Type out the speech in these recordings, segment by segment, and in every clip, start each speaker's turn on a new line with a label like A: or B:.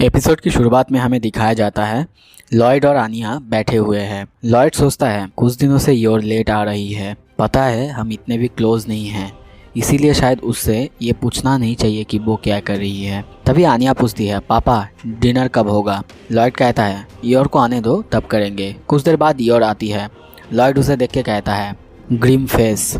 A: Episode की शुरुआत में हमें दिखाया जाता है लॉयड और आनिया बैठे हुए हैं। लॉयड सोचता है कुछ दिनों से योर लेट आ रही है, पता है हम इतने भी क्लोज नहीं हैं, इसीलिए शायद उससे ये पूछना नहीं चाहिए कि वो क्या कर रही है। तभी आनिया पूछती है पापा डिनर कब होगा। लॉयड कहता है योर को आने दो तब करेंगे। कुछ देर बाद योर आती है। लॉयड उसे देख के कहता है ग्रीम फेस,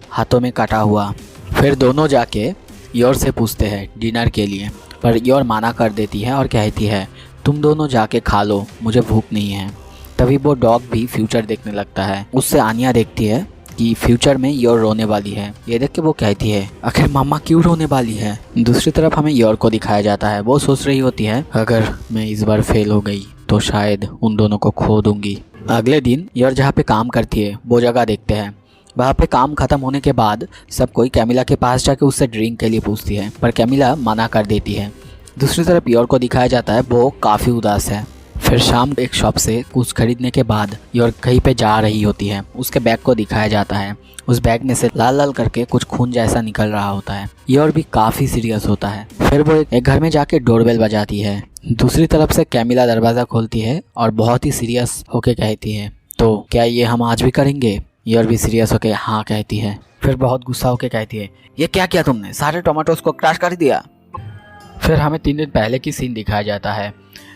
A: हाथों में कटा हुआ। फिर दोनों जाके योर से पूछते हैं डिनर के लिए, पर योर माना कर देती है और कहती है तुम दोनों जाके खा लो, मुझे भूख नहीं है। तभी वो डॉग भी फ्यूचर देखने लगता है। उससे आनिया देखती है कि फ्यूचर में योर रोने वाली है। ये देख के वो कहती है आखिर मम्मा क्यों रोने वाली है। दूसरी तरफ हमें योर को दिखाया जाता है। वो सोच रही होती है अगर मैं इस बार फेल हो गई तो शायद उन दोनों को खो दूंगी। अगले दिन योर जहाँ पे काम करती है वो जगह देखते हैं। वहाँ पे काम खत्म होने के बाद सब कोई कैमिला के पास जाके उससे ड्रिंक के लिए पूछती है, पर कैमिला मना कर देती है। दूसरी तरफ योर को दिखाया जाता है वो काफ़ी उदास है। फिर शाम एक शॉप से कुछ खरीदने के बाद योर कहीं पे जा रही होती है। उसके बैग को दिखाया जाता है। उस बैग में से लाल लाल करके कुछ खून जैसा निकल रहा होता है। योर भी काफ़ी सीरियस होता है। फिर वो एक घर में जाके डोरबेल बजाती है। दूसरी तरफ से कैमिला दरवाज़ा खोलती है और बहुत ही सीरियस होके कहती है तो क्या ये हम आज भी करेंगे। योर भी सीरियस होके हाँ कहती है। फिर बहुत गुस्सा होके कहती है ये क्या किया तुमने, सारे टोमेटोज को क्रश कर दिया। फिर हमें 3 दिन पहले की सीन दिखाया जाता है।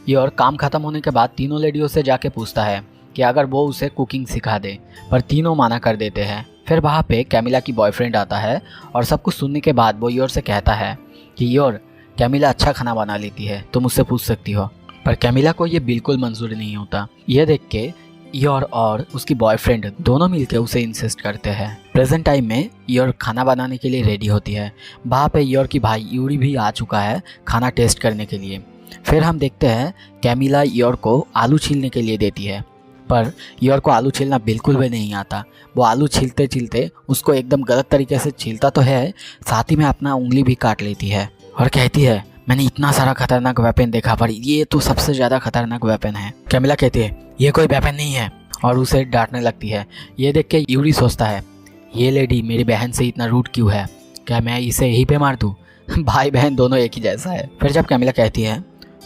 A: योर काम खत्म होने के बाद तीनों लेडियों से जाके पूछता है कि अगर वो उसे कुकिंग सिखा दे, पर तीनों माना कर देते हैं। फिर वहाँ पे कैमिला की बॉयफ्रेंड आता है और सब कुछ सुनने के बाद वो योर से कहता है कि योर कैमिला अच्छा खाना बना लेती है, तुम उससे पूछ सकती हो। पर कैमिला को ये बिल्कुल मंजूर नहीं होता। ये देख के योर और उसकी बॉयफ्रेंड दोनों मिलकर उसे इंसिस्ट करते हैं। प्रेजेंट टाइम में योर खाना बनाने के लिए रेडी होती है। वहाँ पे योर की भाई यूरी भी आ चुका है खाना टेस्ट करने के लिए। फिर हम देखते हैं कैमिला योर को आलू छीलने के लिए देती है, पर योर को आलू छीलना बिल्कुल भी नहीं आता। वो आलू छीलते छीलते उसको एकदम गलत तरीके से छीलता तो है, साथ ही में अपना उंगली भी काट लेती है और कहती है मैंने इतना सारा खतरनाक वेपन देखा पर ये तो सबसे ज़्यादा खतरनाक वेपन है। कैमिला कहती है ये कोई वेपन नहीं है और उसे डांटने लगती है। ये देख के यूरी सोचता है ये लेडी मेरी बहन से इतना रूड क्यों है, क्या मैं इसे यहीं पे मार दूँ। भाई बहन दोनों एक ही जैसा है। फिर जब कैमिला कहती है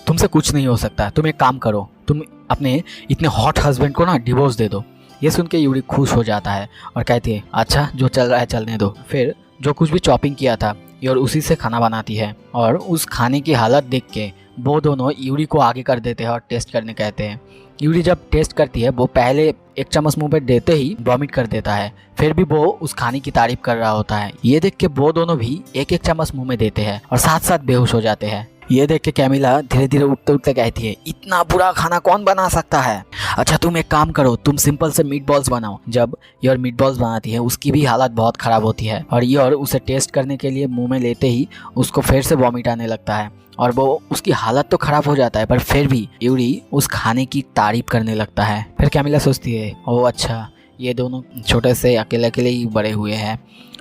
A: तुमसे कुछ नहीं हो सकता, तुम एक काम करो, तुम अपने इतने हॉट हस्बैंड को ना डिवोर्स दे दो। ये सुन के यूरी खुश हो जाता है और कहती है अच्छा जो चल रहा है चलने दो। फिर जो कुछ भी चॉपिंग किया था योर उसी से खाना बनाती है और उस खाने की हालत देख के वो दोनों यूरी को आगे कर देते हैं और टेस्ट करने कहते हैं। यूरी जब टेस्ट करती है वो पहले एक चम्मच मुंह पे देते ही वॉमिट कर देता है। फिर भी वो उस खाने की तारीफ कर रहा होता है। ये देख के वो दोनों भी एक एक चम्मच मुंह में देते हैं और साथ साथ बेहोश हो जाते हैं। ये देख के कैमिला धीरे धीरे उठते उठते कहती है इतना बुरा खाना कौन बना सकता है। अच्छा तुम एक काम करो, तुम सिंपल से मीट बॉल्स बनाओ। जब योर मीट बॉल्स बनाती है उसकी भी हालत बहुत ख़राब होती है और योर उसे टेस्ट करने के लिए मुंह में लेते ही उसको फिर से वॉमिट आने लगता है और वो उसकी हालत तो ख़राब हो जाता है, पर फिर भी यूरी उस खाने की तारीफ करने लगता है। फिर कैमिला सोचती है ओह अच्छा ये दोनों छोटे से अकेले अकेले ही बड़े हुए हैं,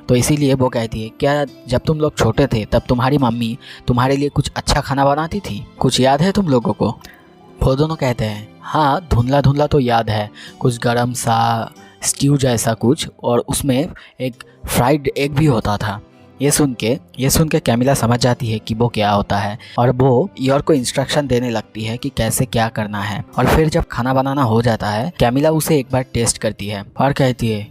A: तो इसीलिए वो कहती है क्या जब तुम लोग छोटे थे तब तुम्हारी मम्मी तुम्हारे लिए कुछ अच्छा खाना बनाती थी, कुछ याद है तुम लोगों को। वो दोनों कहते हैं हाँ धुंधला धुंधला तो याद है, कुछ गरम सा स्ट्यू जैसा कुछ और उसमें एक फ्राइड एग भी होता था। ये सुन के कैमिला समझ जाती है कि वो क्या होता है और वो योर को इंस्ट्रक्शन देने लगती है कि कैसे क्या करना है। और फिर जब खाना बनाना हो जाता है कैमिला उसे एक बार टेस्ट करती है और कहती है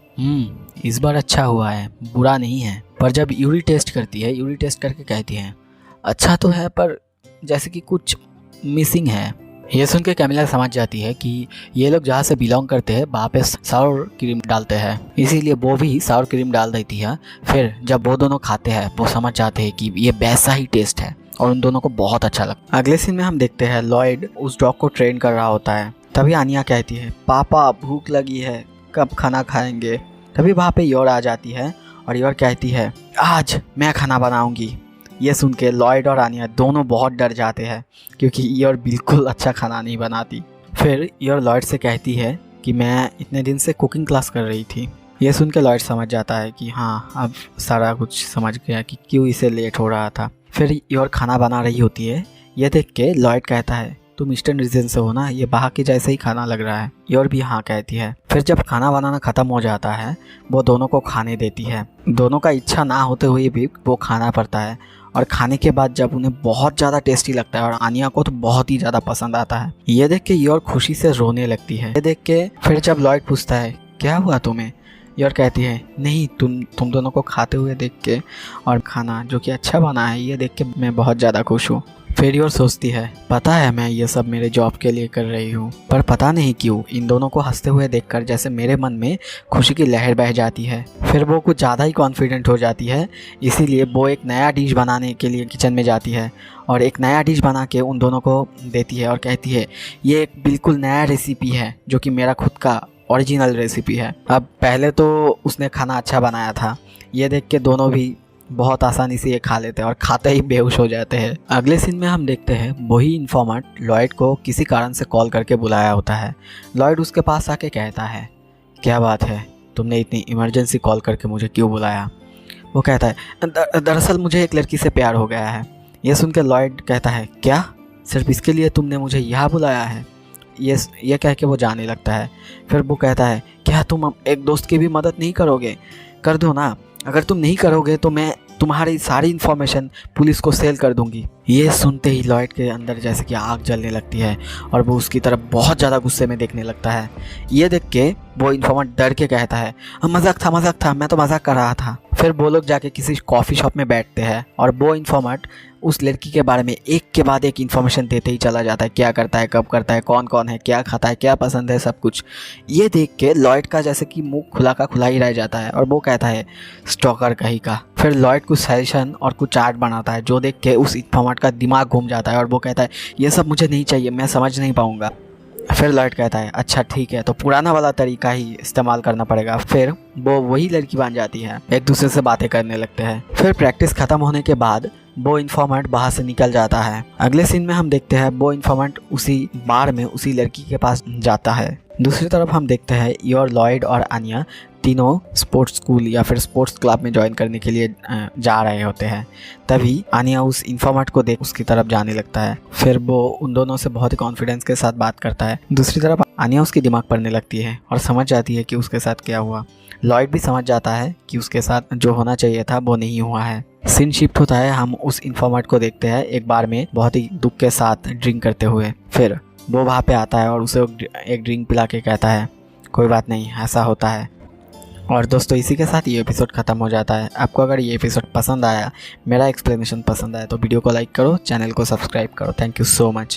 A: इस बार अच्छा हुआ है, बुरा नहीं है। पर जब यूरी टेस्ट करती है, यूरी टेस्ट करके कहती है अच्छा तो है पर जैसे कि कुछ मिसिंग है। ये सुन के कैमिला समझ जाती है कि ये लोग जहाँ से बिलोंग करते हैं वहाँ पे साउर क्रीम डालते हैं, इसीलिए वो भी साउर क्रीम डाल देती है। फिर जब वो दोनों खाते हैं वो समझ जाते हैं कि ये वैसा ही टेस्ट है और उन दोनों को बहुत अच्छा लगता है। अगले सीन में हम देखते हैं लॉयड उस डॉग को ट्रेन कर रहा होता है। तभी आनिया कहती है पापा भूख लगी है, कब खाना खाएंगे। तभी वहाँ पे योर आ जाती है और योर कहती है आज मैं खाना बनाऊंगी। ये सुन के लॉयड और आनिया दोनों बहुत डर जाते हैं क्योंकि योर बिल्कुल अच्छा खाना नहीं बनाती। फिर योर लॉयड से कहती है कि मैं इतने दिन से कुकिंग क्लास कर रही थी। ये सुन के लॉयड समझ जाता है कि हाँ अब सारा कुछ समझ गया कि क्यों इसे लेट हो रहा था। फिर योर खाना बना रही होती है। ये देख के लॉयड कहता है तुम ईस्टर्न रीजन से हो ना, ये बाहर के जैसे ही खाना लग रहा है। योर भी हाँ कहती है। फिर जब खाना बनाना ख़त्म हो जाता है वो दोनों को खाने देती है। दोनों का इच्छा ना होते हुए भी वो खाना पड़ता है और खाने के बाद जब उन्हें बहुत ज़्यादा टेस्टी लगता है और आनिया को तो बहुत ही ज़्यादा पसंद आता है। ये देख के योर खुशी से रोने लगती है। ये देख के फिर जब लॉयड पूछता है क्या हुआ तुम्हें, योर कहती है नहीं, तुम दोनों को खाते हुए देख के और खाना जो कि अच्छा बना है ये देख के मैं बहुत ज़्यादा खुश हूँ। फिर योर सोचती है पता है मैं ये सब मेरे जॉब के लिए कर रही हूँ, पर पता नहीं क्यों इन दोनों को हंसते हुए देखकर जैसे मेरे मन में खुशी की लहर बह जाती है। फिर वो कुछ ज़्यादा ही कॉन्फिडेंट हो जाती है, इसीलिए वो एक नया डिश बनाने के लिए किचन में जाती है और एक नया डिश बना के उन दोनों को देती है और कहती है ये एक बिल्कुल नया रेसिपी है जो कि मेरा खुद का ओरिजिनल रेसिपी है। अब पहले तो उसने खाना अच्छा बनाया था, ये देख के दोनों भी बहुत आसानी से ये खा लेते हैं और खाते ही बेहोश हो जाते हैं। अगले सीन में हम देखते हैं वही इन्फॉर्मेंट लॉयड को किसी कारण से कॉल करके बुलाया होता है। लॉयड उसके पास आके कहता है क्या बात है, तुमने इतनी इमरजेंसी कॉल करके मुझे क्यों बुलाया। वो कहता है दरअसल मुझे एक लड़की से प्यार हो गया है। ये सुन के लॉयड कहता है क्या, सिर्फ इसके लिए तुमने मुझे यहाँ बुलाया है। ये कह के वो जाने लगता है। फिर वो कहता है क्या तुम एक दोस्त की भी मदद नहीं करोगे, कर दो ना, अगर तुम नहीं करोगे तो मैं तुम्हारी सारी इन्फॉर्मेशन पुलिस को सेल कर दूंगी। ये सुनते ही लॉयड के अंदर जैसे कि आग जलने लगती है और वो उसकी तरफ बहुत ज़्यादा गुस्से में देखने लगता है। ये देख के वो इन्फॉर्मेंट डर के कहता है मजाक था, मैं तो मजाक कर रहा था। फिर वो लोग जाके किसी कॉफ़ी शॉप में बैठते हैं और वो इन्फॉर्मेंट उस लड़की के बारे में एक के बाद एक इन्फॉर्मेशन देते ही चला जाता है, क्या करता है, कब करता है, कौन कौन है, क्या खाता है, क्या पसंद है, सब कुछ। ये देख के लॉयड का जैसे कि मुंह खुला का खुला ही रह जाता है और वो कहता है स्टॉकर कहीं का। फिर लॉयड कुछ सजेशन और कुछ चार्ट बनाता है जो देख के उस इन्फॉर्मेंट का दिमाग घूम जाता है और वो कहता है ये सब मुझे नहीं चाहिए, मैं समझ नहीं पाऊंगा। फिर लॉयड कहता है अच्छा ठीक है, तो पुराना वाला तरीका ही इस्तेमाल करना पड़ेगा। फिर वो वही लड़की बन जाती है, एक दूसरे से बातें करने लगते हैं। फिर प्रैक्टिस खत्म होने के बाद वो इन्फॉर्मेंट बाहर से निकल जाता है। अगले सीन में हम देखते हैं वो इन्फॉर्मेंट उसी बार में उसी लड़की के पास जाता है। दूसरी तरफ हम देखते हैं योर, लॉयड और आनिया तीनों स्पोर्ट्स स्कूल या फिर स्पोर्ट्स क्लब में ज्वाइन करने के लिए जा रहे होते हैं। तभी आनिया उस इन्फॉर्मेंट को देख उसकी तरफ जाने लगता है। फिर वो उन दोनों से बहुत ही कॉन्फिडेंस के साथ बात करता है। दूसरी तरफ आनिया उसकी दिमाग पढ़ने लगती है और समझ जाती है कि उसके साथ क्या हुआ। लॉयड भी समझ जाता है कि उसके साथ जो होना चाहिए था वो नहीं हुआ है। सीन शिफ्ट होता है, हम उस इन्फॉर्मेंट को देखते हैं एक बार में बहुत ही दुख के साथ ड्रिंक करते हुए। फिर वो वहाँ पे आता है और उसे एक ड्रिंक पिला के कहता है कोई बात नहीं, ऐसा होता है। और दोस्तों इसी के साथ ये एपिसोड ख़त्म हो जाता है। आपको अगर ये एपिसोड पसंद आया, मेरा एक्सप्लेनेशन पसंद आया तो वीडियो को लाइक करो, चैनल को सब्सक्राइब करो। Thank you so much.